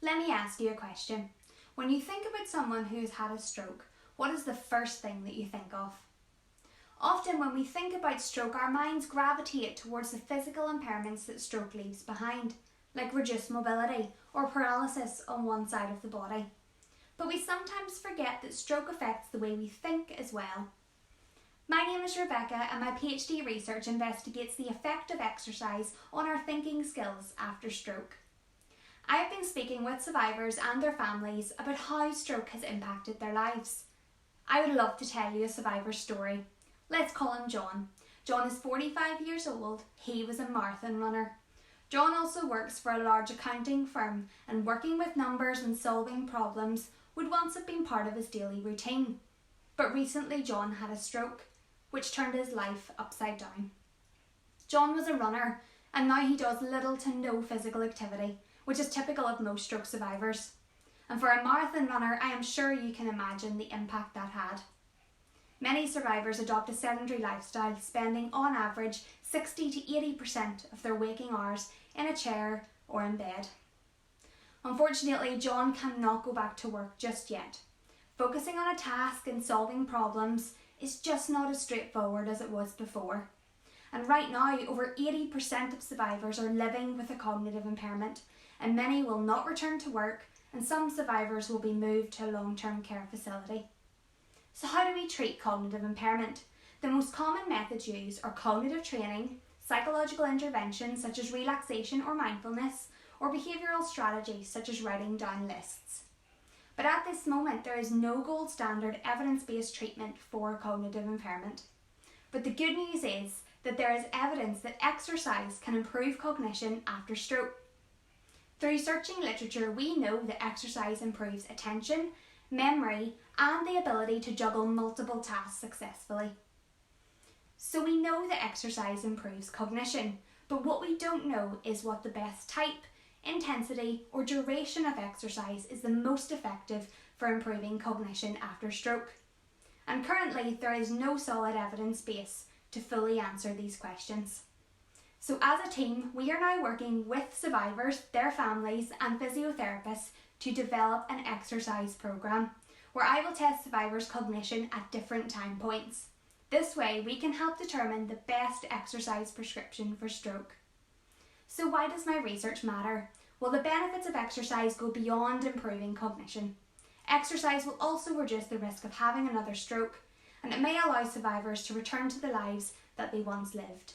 Let me ask you a question. When you think about someone who's had a stroke, what is the first thing that you think of? Often when we think about stroke, our minds gravitate towards the physical impairments that stroke leaves behind, like reduced mobility or paralysis on one side of the body. But we sometimes forget that stroke affects the way we think as well. My name is Rebekah and my PhD research investigates the effect of exercise on our thinking skills after stroke. I have been speaking with survivors and their families about how stroke has impacted their lives. I would love to tell you a survivor's story. Let's call him John. John is 45 years old. He was a marathon runner. John also works for a large accounting firm, and working with numbers and solving problems would once have been part of his daily routine. But recently John had a stroke, which turned his life upside down. John was a runner, and now he does little to no physical activity, which is typical of most stroke survivors. And for a marathon runner, I am sure you can imagine the impact that had. Many survivors adopt a sedentary lifestyle, spending on average 60 to 80% of their waking hours in a chair or in bed. Unfortunately, John cannot go back to work just yet. Focusing on a task and solving problems is just not as straightforward as it was before. And right now, over 80% of survivors are living with a cognitive impairment, and many will not return to work, and some survivors will be moved to a long-term care facility. So how do we treat cognitive impairment? The most common methods used are cognitive training, psychological interventions such as relaxation or mindfulness, or behavioural strategies such as writing down lists. But at this moment, there is no gold standard evidence-based treatment for cognitive impairment. But the good news is that there is evidence that exercise can improve cognition after stroke. Through searching literature, we know that exercise improves attention, memory, and the ability to juggle multiple tasks successfully. So we know that exercise improves cognition, but what we don't know is what the best type, intensity, or duration of exercise is the most effective for improving cognition after stroke. And currently, there is no solid evidence base to fully answer these questions. So as a team, we are now working with survivors, their families, and physiotherapists to develop an exercise program where I will test survivors' cognition at different time points. This way, we can help determine the best exercise prescription for stroke. So why does my research matter? Well, the benefits of exercise go beyond improving cognition. Exercise will also reduce the risk of having another stroke, and it may allow survivors to return to the lives that they once lived.